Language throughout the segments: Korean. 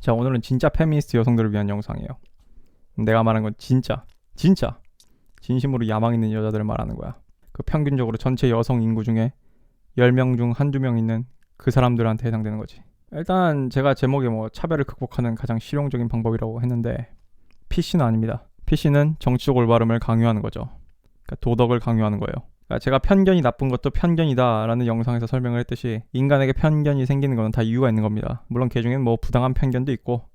자, 오늘은 진짜 페미니스트 여성들을 위한 영상이에요. 내가 말한 건 진짜 진심으로 야망 있는 여자들을 말하는 거야. 그 평균적으로 전체 여성 인구 중에 10명 중 한두 명 있는 그 사람들한테 해당되는 거지. 일단 제가 제목에 뭐 차별을 극복하는 가장 실용적인 방법이라고 했는데 PC는 아닙니다. PC는 정치적 올바름을 강요하는 거죠. 그러니까 도덕을 강요하는 거예요. 그러니까 제가 편견이 나쁜 것도 편견이다 라는 영상에서 설명을 했듯이 인간에게 편견이 생기는 건 다 이유가 있는 겁니다. 물론 그 중에는 뭐 부당한 편견도 있고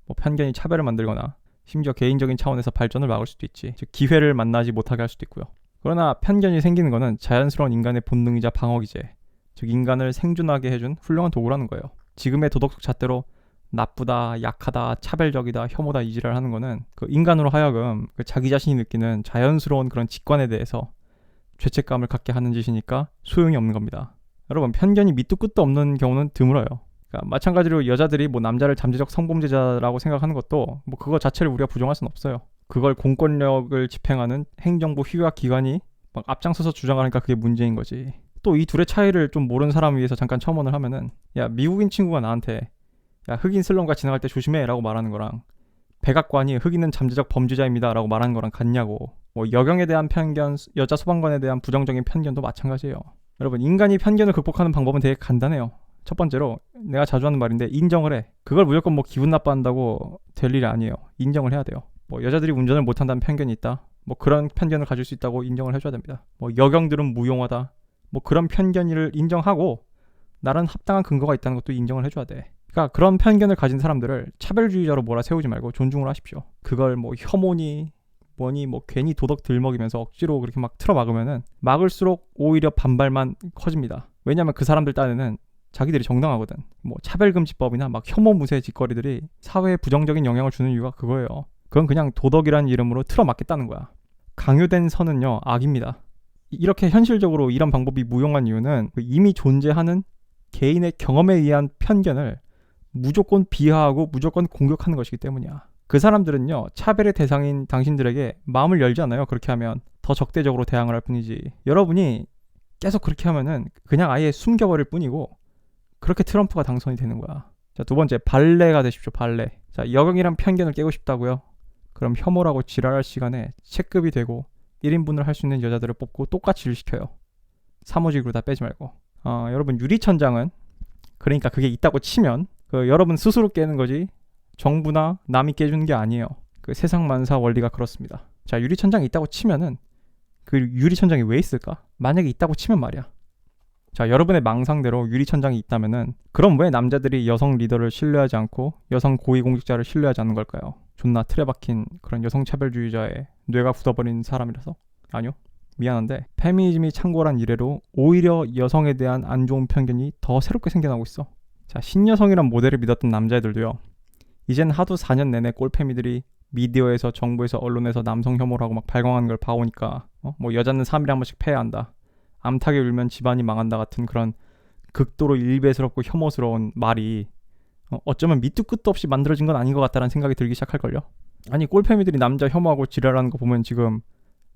뭐 편견이 차별을 만들거나 심지어 개인적인 차원에서 발전을 막을 수도 있지. 즉 기회를 만나지 못하게 할 수도 있고요. 그러나 편견이 생기는 것은 자연스러운 인간의 본능이자 방어기제, 즉 인간을 생존하게 해준 훌륭한 도구라는 거예요. 지금의 도덕적 잣대로 나쁘다, 약하다, 차별적이다, 혐오다 이지랄 하는 거는 그 인간으로 하여금 그 자기 자신이 느끼는 자연스러운 그런 직관에 대해서 죄책감을 갖게 하는 짓이니까 소용이 없는 겁니다. 여러분, 편견이 밑도 끝도 없는 경우는 드물어요. 그러니까 마찬가지로 여자들이 뭐 남자를 잠재적 성범죄자라고 생각하는 것도 뭐 그거 자체를 우리가 부정할 수는 없어요. 그걸 공권력을 집행하는 행정부 휘하 기관이 막 앞장서서 주장하니까 그게 문제인 거지. 또 이 둘의 차이를 좀 모르는 사람을 위해서 잠깐 첨언을 하면은, 야, 미국인 친구가 나한테 야, 흑인 슬럼가 지나갈 때 조심해 라고 말하는 거랑 백악관이 흑인은 잠재적 범죄자입니다 라고 말하는 거랑 같냐고. 뭐 여경에 대한 편견, 여자 소방관에 대한 부정적인 편견도 마찬가지예요. 여러분, 인간이 편견을 극복하는 방법은 되게 간단해요. 첫 번째로 내가 자주 하는 말인데 인정을 해. 그걸 무조건 뭐 기분 나빠한다고 될 일이 아니에요. 인정을 해야 돼요. 뭐 여자들이 운전을 못한다는 편견이 있다, 뭐 그런 편견을 가질 수 있다고 인정을 해줘야 됩니다. 뭐 여경들은 무용하다, 뭐 그런 편견을 인정하고 나름 합당한 근거가 있다는 것도 인정을 해줘야 돼. 그러니까 그런 편견을 가진 사람들을 차별주의자로 몰아세우지 말고 존중을 하십시오. 그걸 뭐 혐오니 뭐니 뭐 괜히 도덕 들먹이면서 억지로 그렇게 막 틀어막으면은 막을수록 오히려 반발만 커집니다. 왜냐면 그 사람들 딴에는 자기들이 정당하거든. 뭐 차별금지법이나 막 혐오무쇠 짓거리들이 사회에 부정적인 영향을 주는 이유가 그거예요. 그건 그냥 도덕이라는 이름으로 틀어막겠다는 거야. 강요된 선은요, 악입니다. 이렇게 현실적으로 이런 방법이 무용한 이유는 이미 존재하는 개인의 경험에 의한 편견을 무조건 비하하고 무조건 공격하는 것이기 때문이야. 그 사람들은요, 차별의 대상인 당신들에게 마음을 열지 않아요. 그렇게 하면 더 적대적으로 대항을 할 뿐이지. 여러분이 계속 그렇게 하면은 그냥 아예 숨겨버릴 뿐이고 그렇게 트럼프가 당선이 되는 거야. 자, 두 번째, 발레가 되십시오. 발레. 자, 여경이란 편견을 깨고 싶다고요? 그럼 혐오라고 지랄할 시간에 체급이 되고 1인분을 할 수 있는 여자들을 뽑고 똑같이 일 시켜요. 사무직으로 다 빼지 말고. 여러분, 유리천장은, 그러니까 그게 있다고 치면 여러분 스스로 깨는 거지 정부나 남이 깨주는 게 아니에요. 그 세상 만사 원리가 그렇습니다. 자, 유리천장이 있다고 치면은 그 유리천장이 왜 있을까? 만약에 있다고 치면 말이야. 자, 여러분의 망상대로 유리천장이 있다면은 그럼 왜 남자들이 여성 리더를 신뢰하지 않고 여성 고위공직자를 신뢰하지 않는 걸까요? 존나 틀에 박힌 그런 여성차별주의자의 뇌가 굳어버린 사람이라서? 아니요, 미안한데 페미니즘이 창궐한 이래로 오히려 여성에 대한 안 좋은 편견이 더 새롭게 생겨나고 있어. 자, 신여성이란 모델을 믿었던 남자애들도요, 이젠 하도 4년 내내 꼴페미들이 미디어에서, 정부에서, 언론에서 남성 혐오라고 막 발광하는 걸 봐오니까 뭐 여자는 3일에 한 번씩 패야 한다, 암탉에 울면 집안이 망한다 같은 그런 극도로 일베스럽고 혐오스러운 말이 어쩌면 밑도 끝도 없이 만들어진 건 아닌 것 같다는 생각이 들기 시작할걸요. 아니, 꼴페미들이 남자 혐오하고 지랄하는 거 보면 지금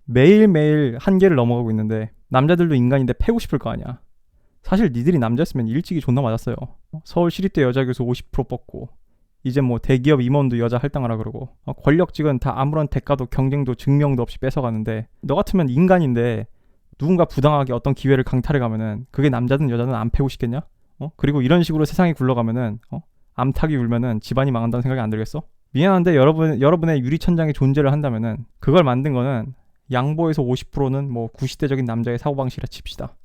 매일매일 한계를 넘어가고 있는데 남자들도 인간인데 패고 싶을 거 아니야. 사실 니들이 남자였으면 일찍이 존나 맞았어요. 서울 시립대 여자교수 50% 뽑고 이제 뭐 대기업 임원도 여자 할당하라 그러고 권력직은 다 아무런 대가도 경쟁도 증명도 없이 뺏어가는데 너 같으면 인간인데 누군가 부당하게 어떤 기회를 강탈해 가면은 그게 남자든 여자든 안 패고 싶겠냐? 그리고 이런 식으로 세상이 굴러가면은 암탉이 울면은 집안이 망한다는 생각이 안 들겠어? 미안한데 여러분의 유리천장이 존재를 한다면은 그걸 만든 거는 양보에서 50%는 뭐 구시대적인 남자의 사고방식이라 칩시다.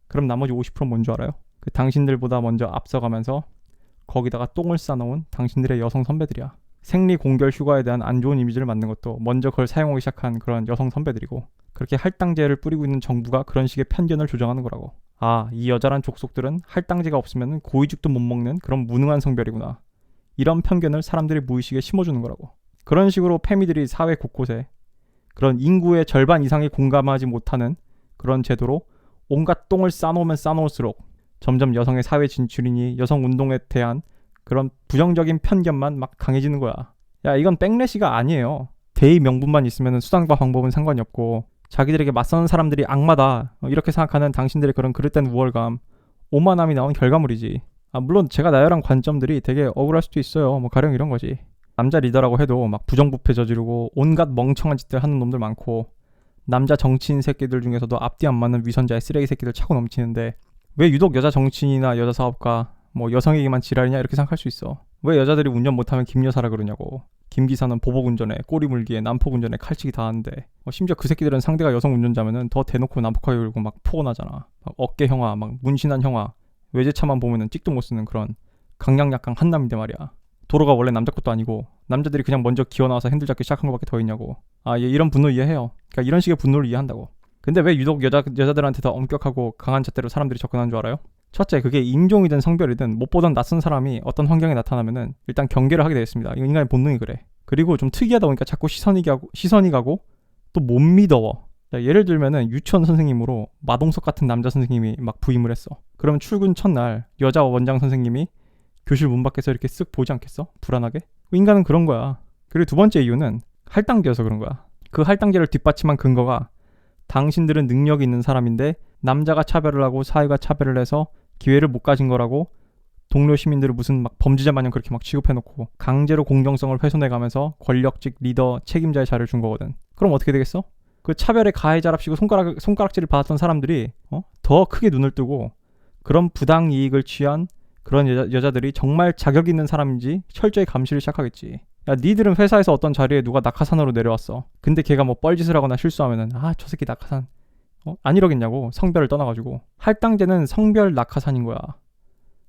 그럼 나머지 50%는 뭔 줄 알아요? 그 당신들보다 먼저 앞서가면서 거기다가 똥을 싸놓은 당신들의 여성 선배들이야. 생리 공결 휴가에 대한 안 좋은 이미지를 만든 것도 먼저 그걸 사용하기 시작한 그런 여성 선배들이고, 그렇게 할당제를 뿌리고 있는 정부가 그런 식의 편견을 조정하는 거라고. 아, 이 여자란 족속들은 할당제가 없으면 고위직도 못 먹는 그런 무능한 성별이구나. 이런 편견을 사람들이 무의식에 심어주는 거라고. 그런 식으로 페미들이 사회 곳곳에 그런 인구의 절반 이상이 공감하지 못하는 그런 제도로 온갖 똥을 싸놓으면 싸놓을수록 점점 여성의 사회 진출이니 여성 운동에 대한 그런 부정적인 편견만 막 강해지는 거야. 야, 이건 백래시가 아니에요. 대의 명분만 있으면 수단과 방법은 상관이 없고 자기들에게 맞서는 사람들이 악마다 이렇게 생각하는 당신들의 그런 그릇된 우월감, 오만함이 나온 결과물이지. 물론 제가 나열한 관점들이 되게 억울할 수도 있어요. 뭐 가령 이런 거지. 남자 리더라고 해도 막 부정부패 저지르고 온갖 멍청한 짓들 하는 놈들 많고, 남자 정치인 새끼들 중에서도 앞뒤 안 맞는 위선자의 쓰레기 새끼들 차고 넘치는데, 왜 유독 여자 정치인이나 여자 사업가, 뭐 여성에게만 지랄이냐 이렇게 생각할 수 있어. 왜 여자들이 운전 못하면 김여사라 그러냐고. 김 기사는 보복 운전에, 꼬리 물기에, 난폭 운전에 칼치기 다 하는데, 심지어 그 새끼들은 상대가 여성 운전자면은 더 대놓고 난폭하게 울고 막 포근하잖아. 막 어깨 형아, 막 문신한 형아, 외제차만 보면은 찍도 못 쓰는 그런 강약약강 한남인데 말이야. 도로가 원래 남자 것도 아니고 남자들이 그냥 먼저 기어 나와서 핸들 잡기 시작한 것밖에 더 있냐고. 얘 이런 분노 이해해요. 그러니까 이런 식의 분노를 이해한다고. 근데 왜 유독 여자들한테 더 엄격하고 강한 잣대로 사람들이 접근하는 줄 알아요? 첫째, 그게 인종이든 성별이든 못 보던 낯선 사람이 어떤 환경에 나타나면은 일단 경계를 하게 되어 있습니다. 이거 인간의 본능이 그래. 그리고 좀 특이하다 보니까 자꾸 시선이 가고 또 못 믿어워. 자, 예를 들면은 유치원 선생님으로 마동석 같은 남자 선생님이 막 부임을 했어. 그러면 출근 첫날 여자 원장 선생님이 교실 문 밖에서 이렇게 쓱 보지 않겠어? 불안하게? 인간은 그런 거야. 그리고 두 번째 이유는 할당제여서 그런 거야. 그 할당제를 뒷받침한 근거가 당신들은 능력이 있는 사람인데 남자가 차별을 하고 사회가 차별을 해서 기회를 못 가진 거라고 동료 시민들을 무슨 막 범죄자 마냥 그렇게 막 취급해놓고 강제로 공정성을 훼손해가면서 권력직 리더 책임자의 자리를 준 거거든. 그럼 어떻게 되겠어? 그 차별의 가해자랍시고 손가락질을 받았던 사람들이 더 크게 눈을 뜨고 그런 부당 이익을 취한 그런 여자들이 정말 자격 있는 사람인지 철저히 감시를 시작하겠지. 야, 니들은 회사에서 어떤 자리에 누가 낙하산으로 내려왔어. 근데 걔가 뭐 뻘짓을 하거나 실수하면은 저 새끼 낙하산 안 이러겠냐고. 성별을 떠나가지고. 할당제는 성별 낙하산인 거야.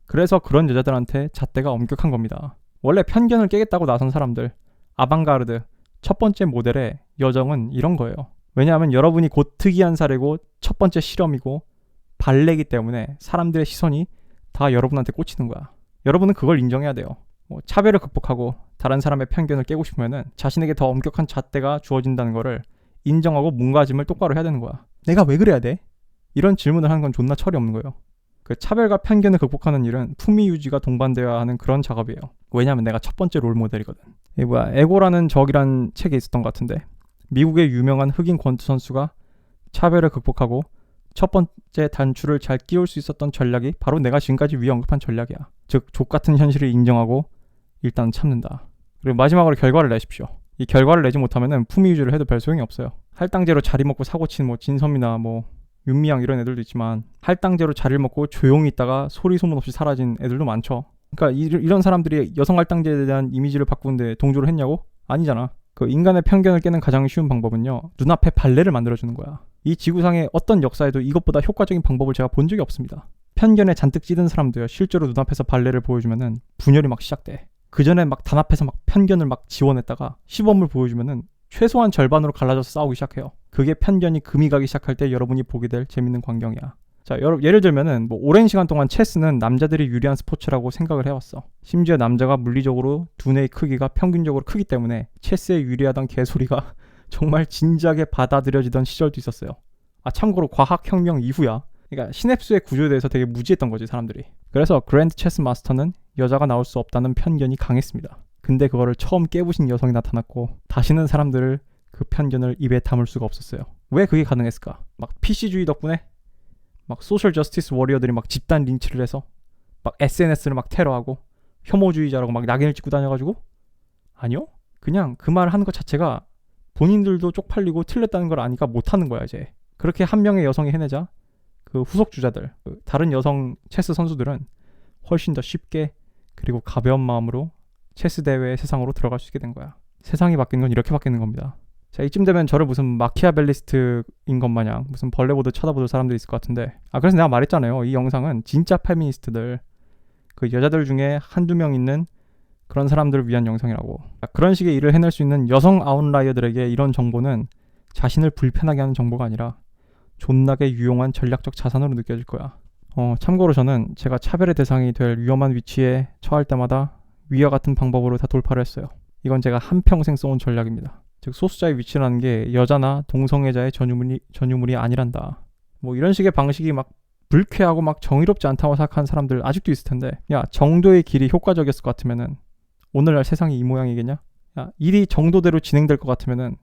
그래서 그런 여자들한테 잣대가 엄격한 겁니다. 원래 편견을 깨겠다고 나선 사람들, 아방가르드 첫 번째 모델의 여정은 이런 거예요. 왜냐하면 여러분이 곧 특이한 사례고 첫 번째 실험이고 발레이기 때문에 사람들의 시선이 다 여러분한테 꽂히는 거야. 여러분은 그걸 인정해야 돼요. 차별을 극복하고 다른 사람의 편견을 깨고 싶으면은 자신에게 더 엄격한 잣대가 주어진다는 거를 인정하고 몸가짐을 똑바로 해야 되는 거야. 내가 왜 그래야 돼? 이런 질문을 하는 건 존나 철이 없는 거예요. 그 차별과 편견을 극복하는 일은 품위 유지가 동반되어야 하는 그런 작업이에요. 왜냐면 내가 첫 번째 롤 모델이거든. 에고라는 적이란 책에 있었던 것 같은데, 미국의 유명한 흑인 권투 선수가 차별을 극복하고 첫 번째 단추를 잘 끼울 수 있었던 전략이 바로 내가 지금까지 위에 언급한 전략이야. 즉 족같은 현실을 인정하고 일단 참는다. 그리고 마지막으로 결과를 내십시오. 이 결과를 내지 못하면은 품위 유지를 해도 별 소용이 없어요. 할당제로 자리 먹고 사고친 진선미나 윤미향 이런 애들도 있지만, 할당제로 자리를 먹고 조용히 있다가 소리 소문 없이 사라진 애들도 많죠. 그러니까 이런 사람들이 여성 할당제에 대한 이미지를 바꾸는데 동조를 했냐고? 아니잖아. 그 인간의 편견을 깨는 가장 쉬운 방법은요, 눈앞에 발레를 만들어주는 거야. 이 지구상의 어떤 역사에도 이것보다 효과적인 방법을 제가 본 적이 없습니다. 편견에 잔뜩 찌든 사람도요, 실제로 눈앞에서 발레를 보여주면은 분열이 막 시작돼. 그 전에 막 단합해서 막 편견을 막 지원했다가 시범을 보여주면은 최소한 절반으로 갈라져서 싸우기 시작해요. 그게 편견이 금이 가기 시작할 때 여러분이 보게 될 재밌는 광경이야. 자, 예를 들면은 오랜 시간 동안 체스는 남자들이 유리한 스포츠라고 생각을 해왔어. 심지어 남자가 물리적으로 두뇌의 크기가 평균적으로 크기 때문에 체스에 유리하던 개소리가 정말 진지하게 받아들여지던 시절도 있었어요. 참고로 과학혁명 이후야. 그러니까 시냅스의 구조에 대해서 되게 무지했던 거지, 사람들이. 그래서 그랜드 체스 마스터는 여자가 나올 수 없다는 편견이 강했습니다. 근데 그거를 처음 깨부신 여성이 나타났고 다시는 사람들을 그 편견을 입에 담을 수가 없었어요. 왜 그게 가능했을까? 막 PC주의 덕분에? 막 소셜 저스티스 워리어들이 막 집단 린치를 해서 막 SNS를 막 테러하고 혐오주의자라고 막 낙인을 찍고 다녀가지고? 아니요? 그냥 그 말 하는 것 자체가 본인들도 쪽팔리고 틀렸다는 걸 아니까 못하는 거야, 이제. 그렇게 한 명의 여성이 해내자 그 후속주자들, 다른 여성 체스 선수들은 훨씬 더 쉽게 그리고 가벼운 마음으로 체스 대회의 세상으로 들어갈 수 있게 된 거야. 세상이 바뀌는 건 이렇게 바뀌는 겁니다. 자, 이쯤 되면 저를 무슨 마키아벨리스트인 것 마냥 무슨 벌레 보듯 쳐다보는 사람들이 있을 것 같은데, 그래서 내가 말했잖아요. 이 영상은 진짜 페미니스트들, 그 여자들 중에 한두 명 있는 그런 사람들을 위한 영상이라고. 그런 식의 일을 해낼 수 있는 여성 아웃라이어들에게 이런 정보는 자신을 불편하게 하는 정보가 아니라 존나게 유용한 전략적 자산으로 느껴질 거야. 참고로 저는 제가 차별의 대상이 될 위험한 위치에 처할 때마다 위와 같은 방법으로 다 돌파를 했어요. 이건 제가 한평생 써온 전략입니다. 즉 소수자의 위치라는 게 여자나 동성애자의 전유물이 아니란다. 이런 식의 방식이 막 불쾌하고 막 정의롭지 않다고 생각하는 사람들 아직도 있을 텐데, 야, 정도의 길이 효과적이었을 것 같으면은 오늘날 세상이 이 모양이겠냐? 야, 일이 정도대로 진행될 것 같으면은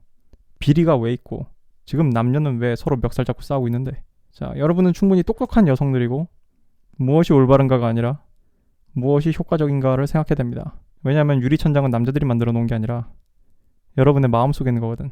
비리가 왜 있고 지금 남녀는 왜 서로 멱살 잡고 싸우고 있는데? 자, 여러분은 충분히 똑똑한 여성들이고 무엇이 올바른가가 아니라 무엇이 효과적인가를 생각해야 됩니다. 왜냐하면 유리천장은 남자들이 만들어 놓은 게 아니라 여러분의 마음속에 있는 거거든.